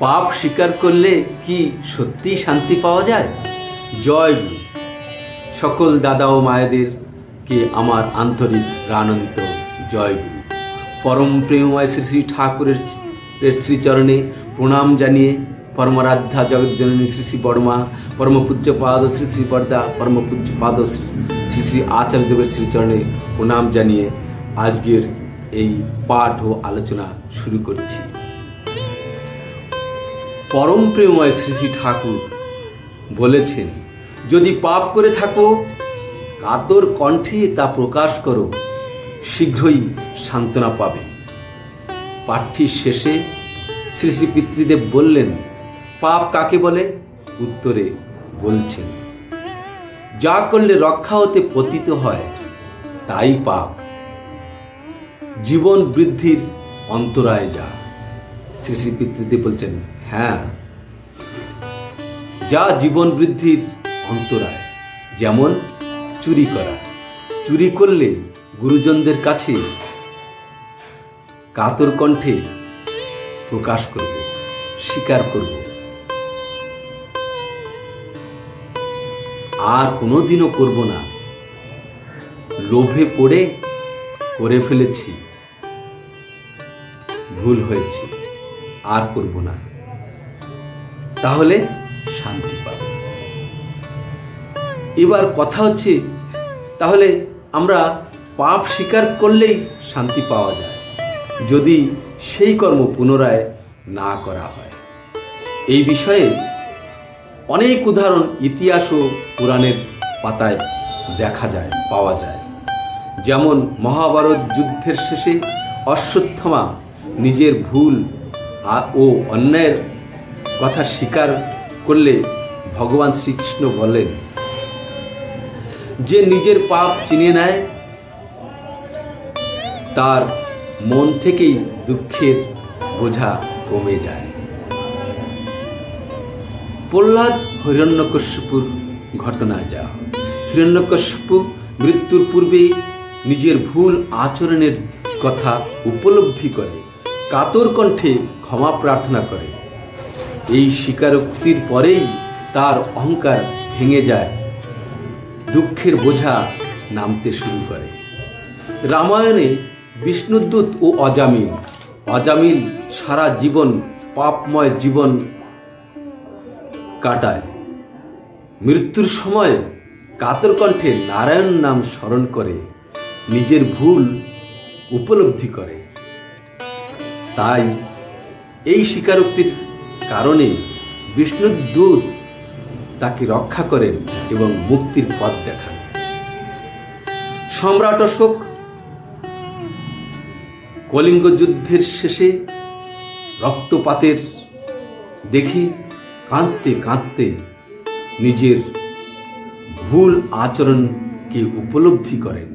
পাপ স্বীকার করলে কি সত্যি শান্তি পাওয়া যায়? জয় গুরু। সকল দাদা ও মায়েদেরকে আমার আন্তরিক প্রাণান্বিত জয় গুরু। পরম প্রেমময় শ্রী শ্রী ঠাকুরের শ্রীচরণে প্রণাম জানিয়ে পরমারাধ্যা জগজ্জননী শ্রী শ্রী বড়মা, পরম পূজ্য পাদ শ্রী শ্রী পর্দা, পরম পূজ্য পাদ শ্রী শ্রী আচার্যদেবের শ্রীচরণে প্রণাম জানিয়ে আজকের এই পাঠ ও আলোচনা শুরু করছি। পরম প্রেমময় শ্রী শ্রী ঠাকুর বলেছেন, যদি পাপ করে থাকো কাতর কণ্ঠে তা প্রকাশ করো, শীঘ্রই সান্ত্বনা পাবে। পাঠটির শেষে শ্রী শ্রী পিতৃদেব বললেন, পাপ কাকে বলে? উত্তরে বলছেন, যা করলে রক্ষা হতে পতিত হয় তাই পাপ। জীবন বৃদ্ধির অন্তরায় যা। শ্রী শ্রী পিতৃদেব বলছেন, হ্যাঁ, যা জীবন বৃদ্ধির অন্তরায়। যেমন চুরি করা। চুরি করলে গুরুজনদের কাছে কাতর কণ্ঠে প্রকাশ করব, স্বীকার করব, আর কোনোদিনও করব না। লোভে পড়ে করে ফেলেছি, ভুল হয়েছে, আর করব না, তাহলে শান্তি পাবে। এবার কথা হচ্ছে, তাহলে আমরা পাপ স্বীকার করলেই শান্তি পাওয়া যায়, যদি সেই কর্ম পুনরায় না করা হয়। এই বিষয়ে অনেক উদাহরণ ইতিহাস ও পুরাণের পাতায় দেখা যায়, পাওয়া যায়। যেমন মহাভারত যুদ্ধের শেষে অশ্বত্থামা নিজের ভুল ও অন্যায়ের কথা স্বীকার করলে ভগবান শ্রীকৃষ্ণ বলেন, যে নিজের পাপ চিনে নেয় তার মন থেকেই দুঃখের বোঝা কমে যায়। প্রহ্লাদ হিরণ্যকশিপুর ঘটনায় যা। হিরণ্যকশিপু মৃত্যুর পূর্বে নিজের ভুল আচরণের কথা উপলব্ধি করে কাতর কণ্ঠে ক্ষমা প্রার্থনা করে। এই স্বীকারোক্তির পরেই তার অহংকার ভেঙে যায়, দুঃখের বোঝা নামতে শুরু করে। রামায়ণে বিষ্ণুদূত ও অজামিল। অজামিল সারা জীবন পাপময় জীবন কাটায়। মৃত্যুর সময় কাতর কণ্ঠে নারায়ণ নাম স্মরণ করে নিজের ভুল উপলব্ধি করে। তাই এই স্বীকারোক্তির কারণে বিষ্ণুদূত তাকে রক্ষা করেন এবং মুক্তির পথ দেখান। সম্রাট অশোক কলিঙ্গ যুদ্ধের শেষে রক্তপাতের দেখে কাঁদতে কাঁদতে নিজের ভুল আচরণকে উপলব্ধি করেন,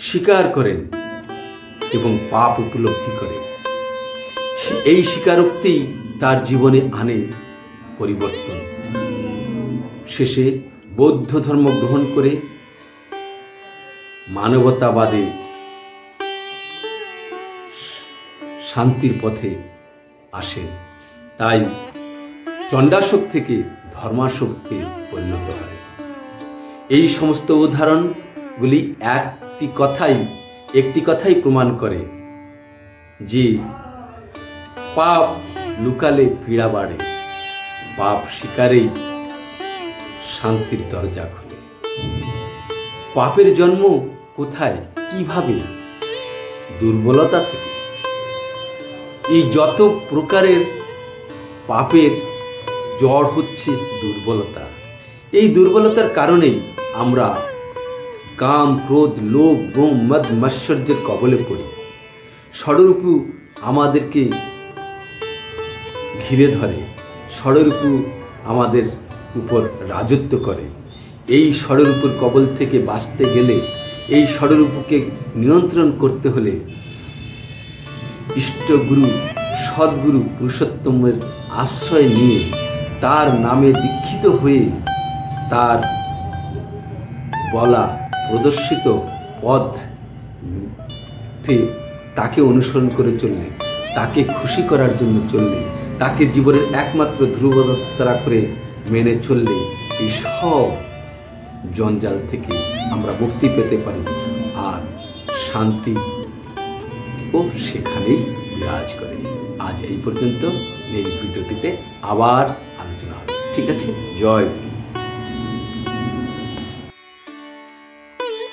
স্বীকার করেন এবং পাপ উপলব্ধি করেন। এই স্বীকারোক্তি তার জীবনে আনে পরিবর্তন। শেষে বৌদ্ধ ধর্ম গ্রহণ করে মানবতাবাদে শান্তির পথে আসেন। তাই চণ্ডাশোক থেকে ধর্মাশোকে পরিণত হয়। এই সমস্ত উদাহরণগুলি একটি কথাই প্রমাণ করে যে পাপ লুকালে পীড়া বাড়ে, পাপ স্বীকারেই শান্তির দরজা খুলে। পাপের জন্ম কোথায়, কিভাবে? দুর্বলতা থেকে। এই যত প্রকারের পাপের জড় হচ্ছে দুর্বলতা। এই দুর্বলতার কারণেই আমরা কাম, ক্রোধ, লোভ, মোহ, মদ, মাৎসর্যের কবলে পড়ি। ষড়রূপু আমাদেরকে ঘিরে ধরে, ষড়রূপু আমাদের উপর রাজত্ব করে। এই ষড়রূপুর কবল থেকে বাঁচতে গেলে, এই ষড়রূপকে নিয়ন্ত্রণ করতে হলে ইষ্টগুরু, সদ্গুরু পুরুষোত্তমের আশ্রয় নিয়ে তার নামে দীক্ষিত হয়ে তার বলা প্রদর্শিত পথ তাকে অনুসরণ করে চললে, তাকে খুশি করার জন্য চললে, তাকে জীবনের একমাত্র ধ্রুবতারা করে মেনে চললে এই সব জঞ্জাল থেকে আমরা মুক্তি পেতে পারি, আর শান্তি ও সেখানেই বিরাজ করে। আজ এই পর্যন্ত, নেক্সট ভিডিওটিতে আবার আলোচনা হবে। ঠিক আছে, জয় গুরু।